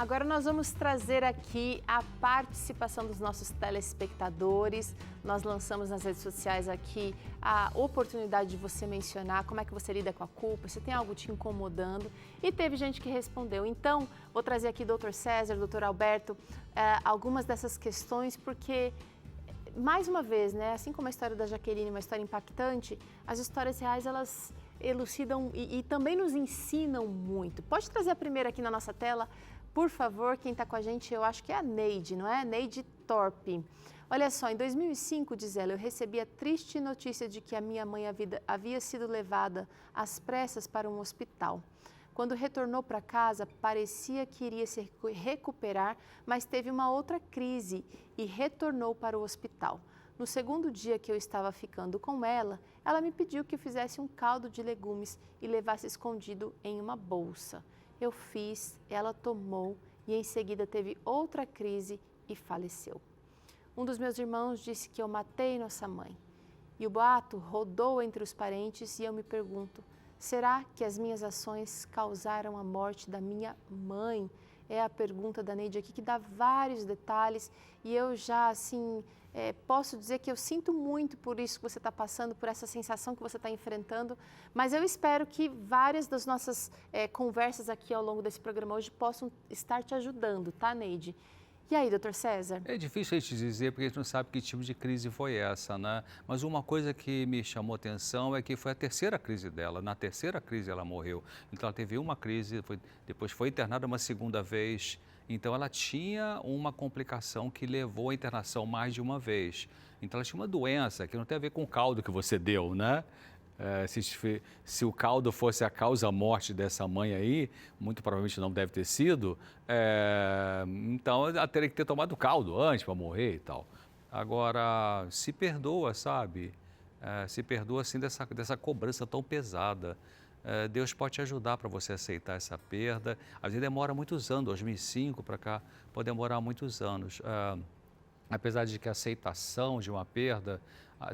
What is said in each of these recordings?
Agora nós vamos trazer aqui a participação dos nossos telespectadores. Nós lançamos nas redes sociais aqui a oportunidade de você mencionar como é que você lida com a culpa, se tem algo te incomodando. E teve gente que respondeu. Então, vou trazer aqui Dr. César, Dr. Alberto, algumas dessas questões, porque, mais uma vez, né, assim como a história da Jaqueline, uma história impactante, as histórias reais, elas elucidam e também nos ensinam muito. Pode trazer a primeira aqui na nossa tela? Por favor, quem está com a gente, eu acho que é a Neide, não é? Neide Torpe. Olha só, em 2005, diz ela, eu recebi a triste notícia de que a minha mãe havia sido levada às pressas para um hospital. Quando retornou para casa, parecia que iria se recuperar, mas teve uma outra crise e retornou para o hospital. No segundo dia que eu estava ficando com ela, ela me pediu que eu fizesse um caldo de legumes e levasse escondido em uma bolsa. Eu fiz, ela tomou e em seguida teve outra crise e faleceu. Um dos meus irmãos disse que eu matei nossa mãe. E o boato rodou entre os parentes e eu me pergunto, será que as minhas ações causaram a morte da minha mãe? É a pergunta da Neide aqui, que dá vários detalhes e eu já, assim, posso dizer que eu sinto muito por isso que você está passando, por essa sensação que você está enfrentando, mas eu espero que várias das nossas conversas aqui ao longo desse programa hoje possam estar te ajudando, tá, Neide? E aí, doutor César? É difícil a gente dizer, porque a gente não sabe que tipo de crise foi essa, né? Mas uma coisa que me chamou atenção é que foi a terceira crise dela. Na terceira crise ela morreu. Então ela teve uma crise, depois foi internada uma segunda vez. Então ela tinha uma complicação que levou à internação mais de uma vez. Então ela tinha uma doença que não tem a ver com o caldo que você deu, né? Se o caldo fosse a causa-morte dessa mãe aí, muito provavelmente não deve ter sido, então ela teria que ter tomado caldo antes para morrer e tal. Agora, se perdoa, sabe? Se perdoa assim dessa cobrança tão pesada. Deus pode te ajudar para você aceitar essa perda. Às vezes demora muitos anos, 2005 para cá, pode demorar muitos anos. Apesar de que a aceitação de uma perda,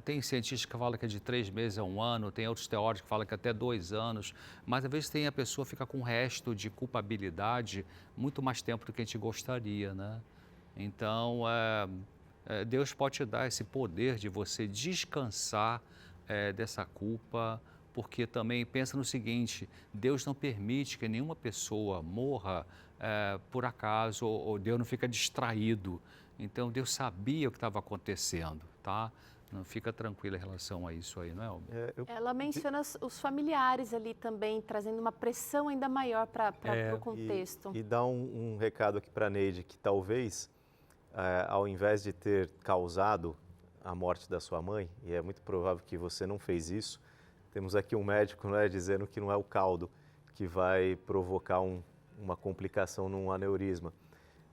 tem cientistas que falam que é de 3 meses a 1 ano, tem outros teóricos que falam que até 2 anos, mas às vezes a pessoa fica com um resto de culpabilidade muito mais tempo do que a gente gostaria, né? Então, Deus pode te dar esse poder de você descansar dessa culpa, porque também pensa no seguinte, Deus não permite que nenhuma pessoa morra por acaso, ou Deus não fica distraído. Então, Deus sabia o que estava acontecendo, tá? Não fica tranquila em relação a isso aí, não é, Alber? Ela menciona os familiares ali também, trazendo uma pressão ainda maior para o contexto. E dá um recado aqui para a Neide, que talvez, ao invés de ter causado a morte da sua mãe, e é muito provável que você não fez isso, temos aqui um médico, né, dizendo que não é o caldo que vai provocar uma complicação num aneurisma.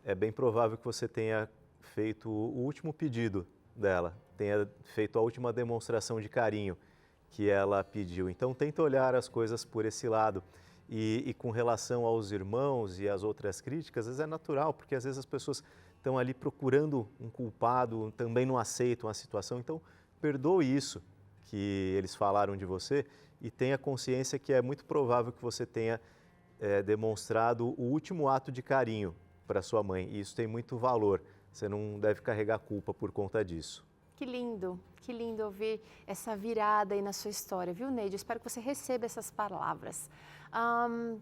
É bem provável que você tenha feito o último pedido dela, tenha feito a última demonstração de carinho que ela pediu. Então, tenta olhar as coisas por esse lado. E com relação aos irmãos e as outras críticas, às vezes é natural, porque às vezes as pessoas estão ali procurando um culpado, também não aceitam a situação. Então, perdoe isso que eles falaram de você e tenha consciência que é muito provável que você tenha demonstrado o último ato de carinho para sua mãe. E isso tem muito valor. Você não deve carregar culpa por conta disso. Que lindo ouvir essa virada aí na sua história, viu, Neide? Eu espero que você receba essas palavras.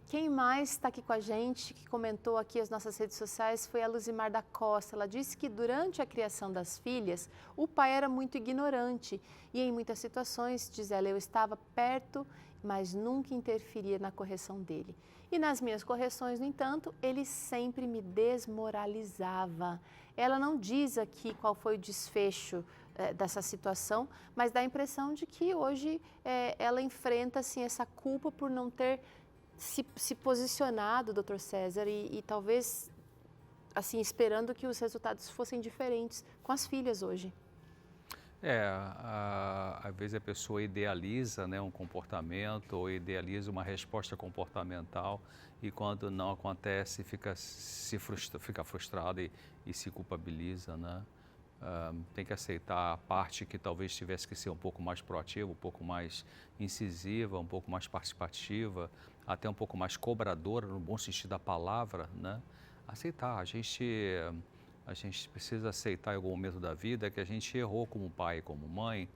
Quem mais está aqui com a gente, que comentou aqui as nossas redes sociais, foi a Luzimar da Costa. Ela disse que durante a criação das filhas, o pai era muito ignorante e em muitas situações, diz ela, eu estava perto, mas nunca interferia na correção dele. E nas minhas correções, no entanto, ele sempre me desmoralizava. Ela não diz aqui qual foi o desfecho dessa situação, mas dá a impressão de que hoje ela enfrenta assim, essa culpa por não ter se posicionado, doutor César, e talvez assim, esperando que os resultados fossem diferentes com as filhas hoje. Às vezes a pessoa idealiza, né, um comportamento ou idealiza uma resposta comportamental e quando não acontece fica frustrada e se culpabiliza, né? Tem que aceitar a parte que talvez tivesse que ser um pouco mais proativa, um pouco mais incisiva, um pouco mais participativa, até um pouco mais cobradora, no bom sentido da palavra, né? Aceitar. A gente precisa aceitar em algum momento da vida que a gente errou como pai e como mãe,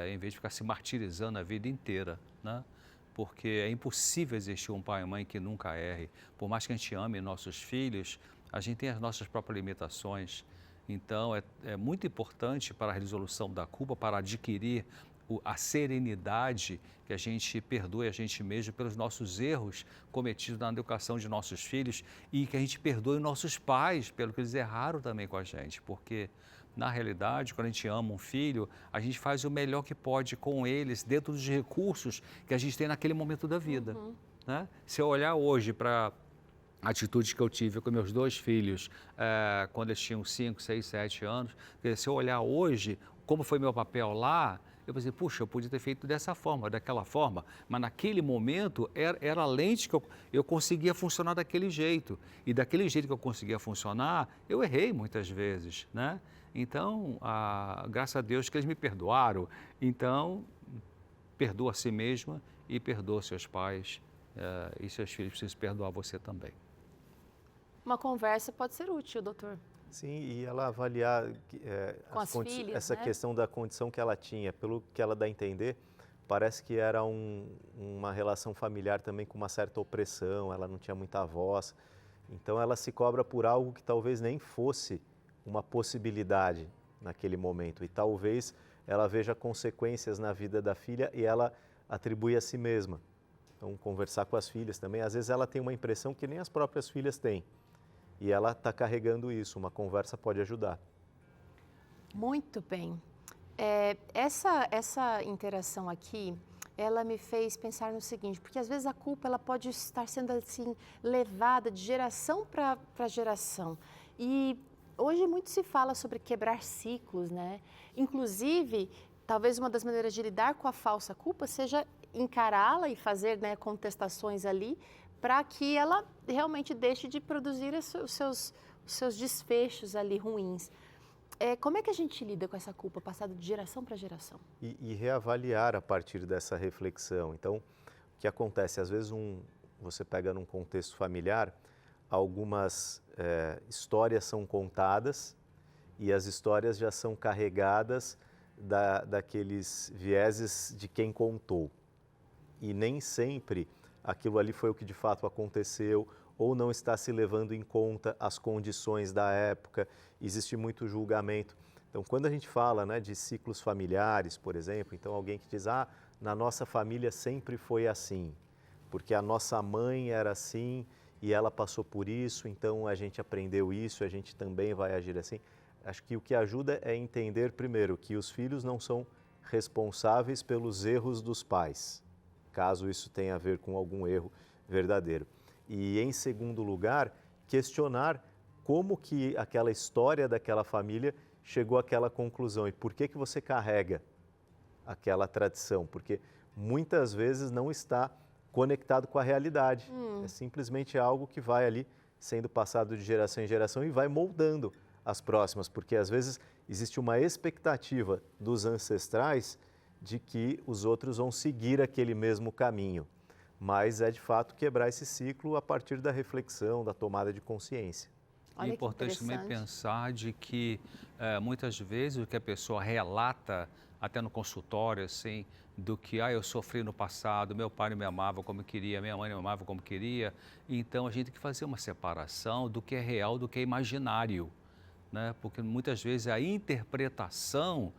em vez de ficar se martirizando a vida inteira, né? Porque é impossível existir um pai e mãe que nunca erre. Por mais que a gente ame nossos filhos, a gente tem as nossas próprias limitações. Então, é muito importante para a resolução da culpa, para adquirir a serenidade, que a gente perdoe a gente mesmo pelos nossos erros cometidos na educação de nossos filhos e que a gente perdoe nossos pais pelo que eles erraram também com a gente, porque na realidade, quando a gente ama um filho, a gente faz o melhor que pode com eles, dentro dos recursos que a gente tem naquele momento da vida, né? Se eu olhar hoje para a atitude que eu tive com meus 2 filhos, quando eles tinham 5, 6, 7 anos, se eu olhar hoje como foi meu papel lá, eu pensei, puxa, eu podia ter feito dessa forma, daquela forma, mas naquele momento era a lente que eu conseguia funcionar daquele jeito. E daquele jeito que eu conseguia funcionar, eu errei muitas vezes, né? Então, graças a Deus que eles me perdoaram. Então, perdoa a si mesma e perdoa seus pais e seus filhos precisam perdoar você também. Uma conversa pode ser útil, doutor. Sim, e ela avaliar Com as filhas, essa né? questão da condição que ela tinha, pelo que ela dá a entender, parece que era uma relação familiar também com uma certa opressão, ela não tinha muita voz, então ela se cobra por algo que talvez nem fosse uma possibilidade naquele momento, e talvez ela veja consequências na vida da filha e ela atribui a si mesma. Então, conversar com as filhas também, às vezes ela tem uma impressão que nem as próprias filhas têm. E ela está carregando isso, uma conversa pode ajudar. Muito bem. Essa interação aqui, ela me fez pensar no seguinte, porque às vezes a culpa ela pode estar sendo assim levada de geração para geração. E hoje muito se fala sobre quebrar ciclos, né? Inclusive, talvez uma das maneiras de lidar com a falsa culpa seja encará-la e fazer, né, contestações ali, para que ela realmente deixe de produzir os seus desfechos ali ruins. Como é que a gente lida com essa culpa passada de geração para geração? E reavaliar a partir dessa reflexão. Então, o que acontece? Às vezes você pega num contexto familiar, algumas histórias são contadas e as histórias já são carregadas daqueles vieses de quem contou. E nem sempre aquilo ali foi o que de fato aconteceu, ou não está se levando em conta as condições da época, existe muito julgamento. Então, quando a gente fala, né, de ciclos familiares, por exemplo, então alguém que diz, na nossa família sempre foi assim, porque a nossa mãe era assim e ela passou por isso, então a gente aprendeu isso, a gente também vai agir assim. Acho que o que ajuda é entender, primeiro, que os filhos não são responsáveis pelos erros dos pais, caso isso tenha a ver com algum erro verdadeiro. E, em segundo lugar, questionar como que aquela história daquela família chegou àquela conclusão e por que você carrega aquela tradição, porque muitas vezes não está conectado com a realidade, é simplesmente algo que vai ali sendo passado de geração em geração e vai moldando as próximas, porque às vezes existe uma expectativa dos ancestrais de que os outros vão seguir aquele mesmo caminho, mas é de fato quebrar esse ciclo a partir da reflexão, da tomada de consciência. Olha É importante também pensar de que muitas vezes o que a pessoa relata até no consultório, assim, do que eu sofri no passado, meu pai não me amava como queria, minha mãe não me amava como queria, então a gente tem que fazer uma separação do que é real do que é imaginário, né? Porque muitas vezes a interpretação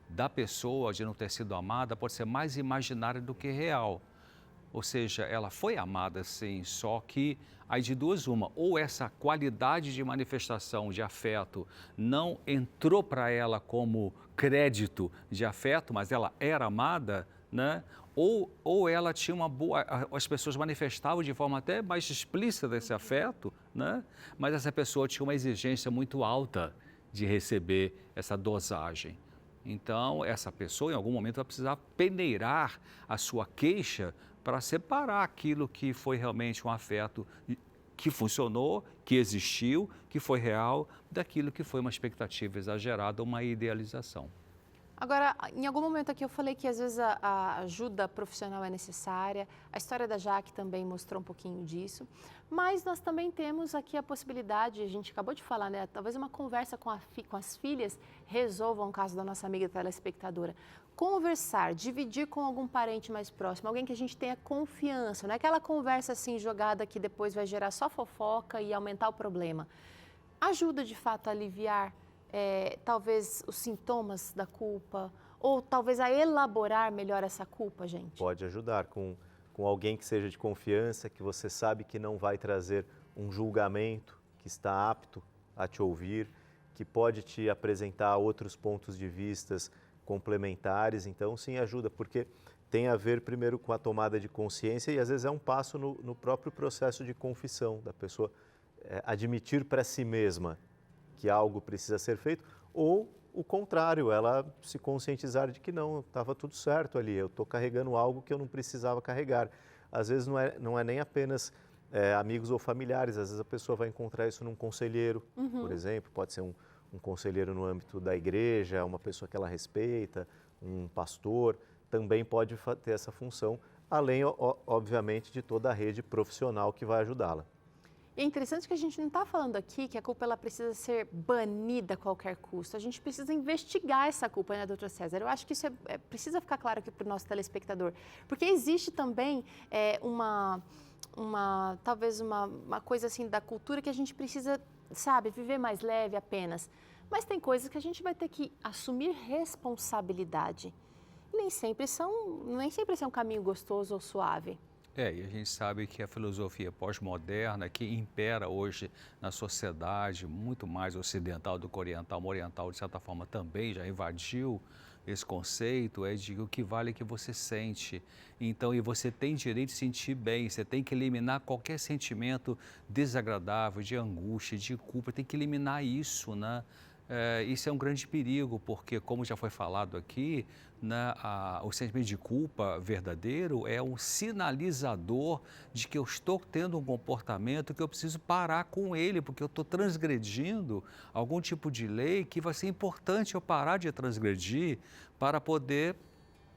da pessoa de não ter sido amada pode ser mais imaginária do que real. Ou seja, ela foi amada sim, só que aí de duas uma, ou essa qualidade de manifestação de afeto não entrou para ela como crédito de afeto, mas ela era amada, né? Ou ela tinha uma boa, as pessoas manifestavam de forma até mais explícita esse afeto, né? Mas essa pessoa tinha uma exigência muito alta de receber essa dosagem. Então, essa pessoa, em algum momento, vai precisar peneirar a sua queixa para separar aquilo que foi realmente um afeto que funcionou, que existiu, que foi real, daquilo que foi uma expectativa exagerada, uma idealização. Agora, em algum momento aqui eu falei que às vezes a ajuda profissional é necessária, a história da Jaque também mostrou um pouquinho disso, mas nós também temos aqui a possibilidade, a gente acabou de falar, né? Talvez uma conversa com as filhas resolva um caso da nossa amiga telespectadora. Conversar, dividir com algum parente mais próximo, alguém que a gente tenha confiança, não é aquela conversa assim jogada que depois vai gerar só fofoca e aumentar o problema. Ajuda de fato a aliviar talvez os sintomas da culpa, ou talvez a elaborar melhor essa culpa, gente? Pode ajudar com alguém que seja de confiança, que você sabe que não vai trazer um julgamento, que está apto a te ouvir, que pode te apresentar outros pontos de vistas complementares. Então, sim, ajuda, porque tem a ver primeiro com a tomada de consciência e às vezes é um passo no próprio processo de confissão, da pessoa admitir para si mesma que algo precisa ser feito, ou o contrário, ela se conscientizar de que não, estava tudo certo ali, eu estou carregando algo que eu não precisava carregar. Às vezes não é nem apenas amigos ou familiares, às vezes a pessoa vai encontrar isso num conselheiro, por exemplo, pode ser um conselheiro no âmbito da igreja, uma pessoa que ela respeita, um pastor, também pode ter essa função, além, obviamente, de toda a rede profissional que vai ajudá-la. E é interessante que a gente não está falando aqui que a culpa ela precisa ser banida a qualquer custo. A gente precisa investigar essa culpa, né, doutor César? Eu acho que isso precisa ficar claro aqui para o nosso telespectador. Porque existe também talvez uma coisa assim da cultura que a gente precisa, sabe, viver mais leve apenas. Mas tem coisas que a gente vai ter que assumir responsabilidade. E nem sempre é um caminho gostoso ou suave. E a gente sabe que a filosofia pós-moderna, que impera hoje na sociedade muito mais ocidental do que oriental, oriental de certa forma também já invadiu esse conceito, é de o que vale é que você sente. Então, e você tem direito de sentir bem, você tem que eliminar qualquer sentimento desagradável, de angústia, de culpa, tem que eliminar isso, né? Isso é um grande perigo, porque, como já foi falado aqui, né, o sentimento de culpa verdadeiro é um sinalizador de que eu estou tendo um comportamento que eu preciso parar com ele, porque eu estou transgredindo algum tipo de lei que vai ser importante eu parar de transgredir para poder...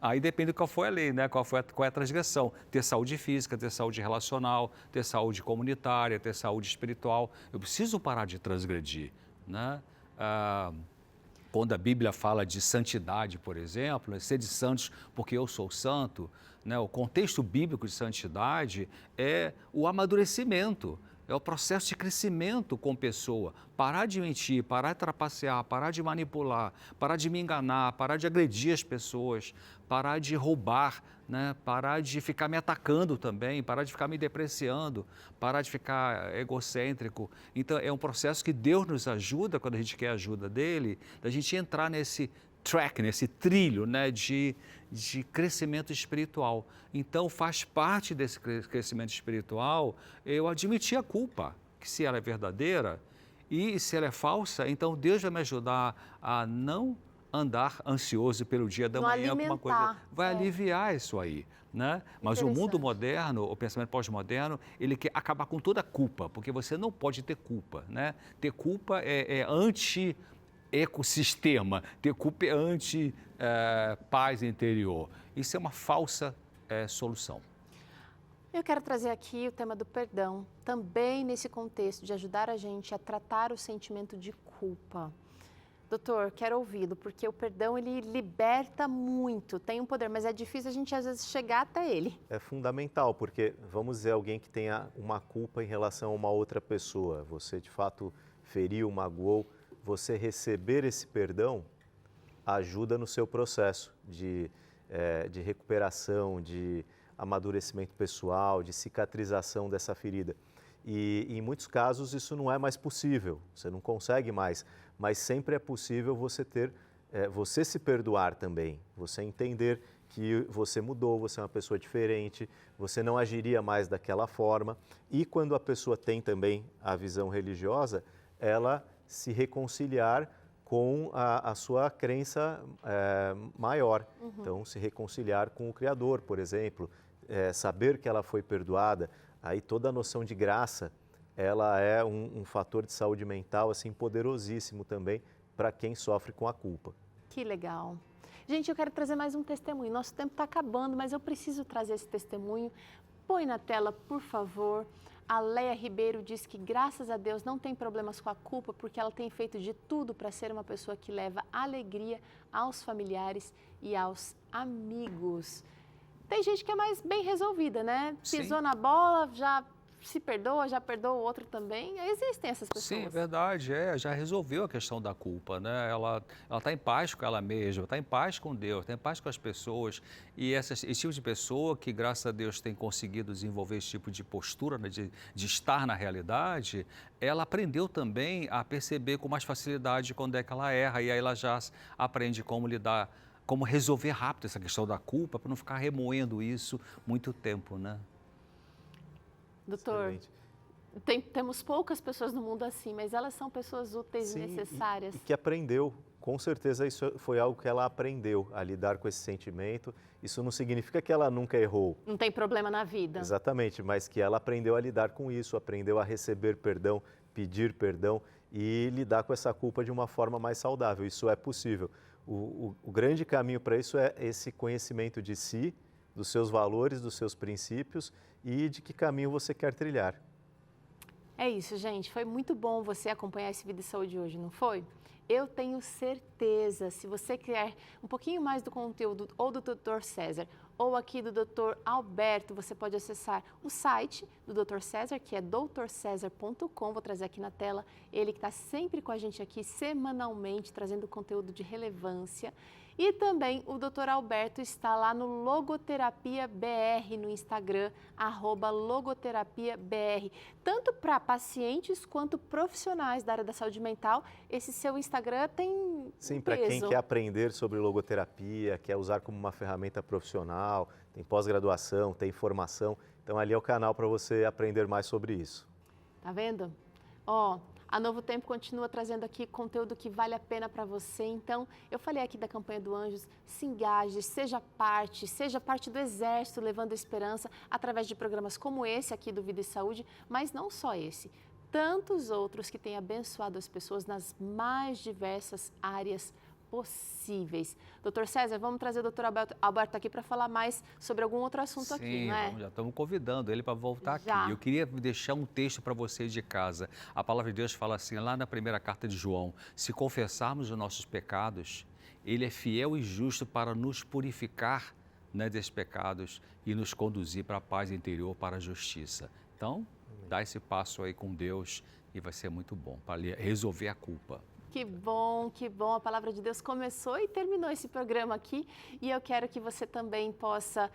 Aí depende de qual foi a lei, né? Qual é a transgressão. Ter saúde física, ter saúde relacional, ter saúde comunitária, ter saúde espiritual. Eu preciso parar de transgredir, né? Quando a Bíblia fala de santidade, por exemplo, sede santos porque eu sou santo, né? O contexto bíblico de santidade é o amadurecimento, é o processo de crescimento com pessoa. Parar de mentir, parar de trapacear, parar de manipular, parar de me enganar, parar de agredir as pessoas, parar de roubar, né? Parar de ficar me atacando também, parar de ficar me depreciando, parar de ficar egocêntrico. Então, é um processo que Deus nos ajuda, quando a gente quer a ajuda dele, da gente entrar nesse track, nesse trilho, né, de crescimento espiritual. Então, faz parte desse crescimento espiritual eu admitir a culpa, que se ela é verdadeira e se ela é falsa, então Deus vai me ajudar a não andar ansioso pelo dia da manhã, alguma coisa vai aliviar isso aí, né? Mas o mundo moderno, o pensamento pós-moderno, ele quer acabar com toda a culpa, porque você não pode ter culpa, né? Ter culpa é anti-ecossistema, ter culpa é anti-paz interior. Isso é uma falsa solução. Eu quero trazer aqui o tema do perdão, também nesse contexto de ajudar a gente a tratar o sentimento de culpa. Doutor, quero ouvi-lo, porque o perdão, ele liberta muito, tem um poder, mas é difícil a gente, às vezes, chegar até ele. É fundamental, porque, vamos dizer, alguém que tenha uma culpa em relação a uma outra pessoa, você, de fato, feriu, magoou, você receber esse perdão ajuda no seu processo de recuperação, de amadurecimento pessoal, de cicatrização dessa ferida. E, em muitos casos, isso não é mais possível, você não consegue mais, mas sempre é possível você se perdoar também, você entender que você mudou, você é uma pessoa diferente, você não agiria mais daquela forma. E quando a pessoa tem também a visão religiosa, ela se reconciliar com a sua crença maior. Então, se reconciliar com o Criador, por exemplo, saber que ela foi perdoada. Aí toda a noção de graça, ela é um fator de saúde mental assim poderosíssimo também para quem sofre com a culpa. Que legal. Gente, eu quero trazer mais um testemunho. Nosso tempo está acabando, mas eu preciso trazer esse testemunho. Põe na tela, por favor. A Leia Ribeiro diz que, graças a Deus, não tem problemas com a culpa, porque ela tem feito de tudo para ser uma pessoa que leva alegria aos familiares e aos amigos. Tem gente que é mais bem resolvida, né? Pisou Sim. na bola, já se perdoa, já perdoa o outro também. Existem essas pessoas. Sim, é verdade, já resolveu a questão da culpa, né? Ela está em paz com ela mesma, está em paz com Deus, está em paz com as pessoas. E esse tipo de pessoa que, graças a Deus, tem conseguido desenvolver esse tipo de postura, né, de estar na realidade, ela aprendeu também a perceber com mais facilidade quando é que ela erra, e aí ela já aprende como lidar, como resolver rápido essa questão da culpa, para não ficar remoendo isso muito tempo, né? Doutor, temos poucas pessoas no mundo assim, mas elas são pessoas úteis e necessárias. E que aprendeu, com certeza isso foi algo que ela aprendeu a lidar com esse sentimento. Isso não significa que ela nunca errou. Não tem problema na vida. Exatamente, mas que ela aprendeu a lidar com isso, aprendeu a receber perdão, pedir perdão e lidar com essa culpa de uma forma mais saudável. Isso é possível. O grande caminho para isso é esse conhecimento de si, dos seus valores, dos seus princípios e de que caminho você quer trilhar. É isso, gente. Foi muito bom você acompanhar esse Vida e Saúde hoje, não foi? Eu tenho certeza, se você quer um pouquinho mais do conteúdo ou do Dr. César ou aqui do Dr. Alberto, você pode acessar o site do Dr. César, que é drcesar.com. Vou trazer aqui na tela ele que está sempre com a gente aqui semanalmente, trazendo conteúdo de relevância. E também o Dr. Alberto está lá no Logoterapia BR no Instagram, @logoterapiabr. Tanto para pacientes quanto profissionais da área da saúde mental, esse seu Instagram tem Sim, para quem quer aprender sobre logoterapia, quer usar como uma ferramenta profissional, tem pós-graduação, tem formação. Então ali é o canal para você aprender mais sobre isso. Tá vendo? Ó, a Novo Tempo continua trazendo aqui conteúdo que vale a pena para você. Então, eu falei aqui da campanha do Anjos, se engaje, seja parte do Exército, levando esperança através de programas como esse aqui do Vida e Saúde, mas não só esse. Tantos outros que têm abençoado as pessoas nas mais diversas áreas possíveis. Doutor César, vamos trazer o doutor Alberto aqui para falar mais sobre algum outro assunto aqui, não é? Sim, já estamos convidando ele para voltar aqui. Eu queria deixar um texto para vocês de casa. A palavra de Deus fala assim, lá na primeira carta de João, se confessarmos os nossos pecados, Ele é fiel e justo para nos purificar, né, desses pecados e nos conduzir para a paz interior, para a justiça. Então, dá esse passo aí com Deus e vai ser muito bom para resolver a culpa. Que bom, a palavra de Deus começou e terminou esse programa aqui e eu quero que você também possa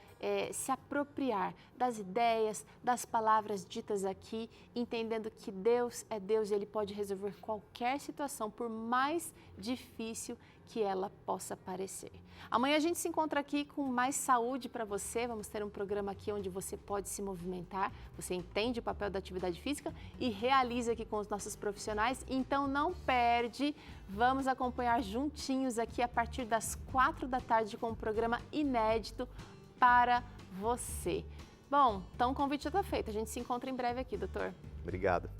se apropriar das ideias, das palavras ditas aqui, entendendo que Deus é Deus e Ele pode resolver qualquer situação, por mais difícil que ela possa parecer. Amanhã a gente se encontra aqui com mais saúde para você, vamos ter um programa aqui onde você pode se movimentar, você entende o papel da atividade física e realiza aqui com os nossos profissionais, então não perde, vamos acompanhar juntinhos aqui a partir das 4 da tarde com um programa inédito para você. Bom, então o convite já está feito, a gente se encontra em breve aqui, doutor. Obrigado.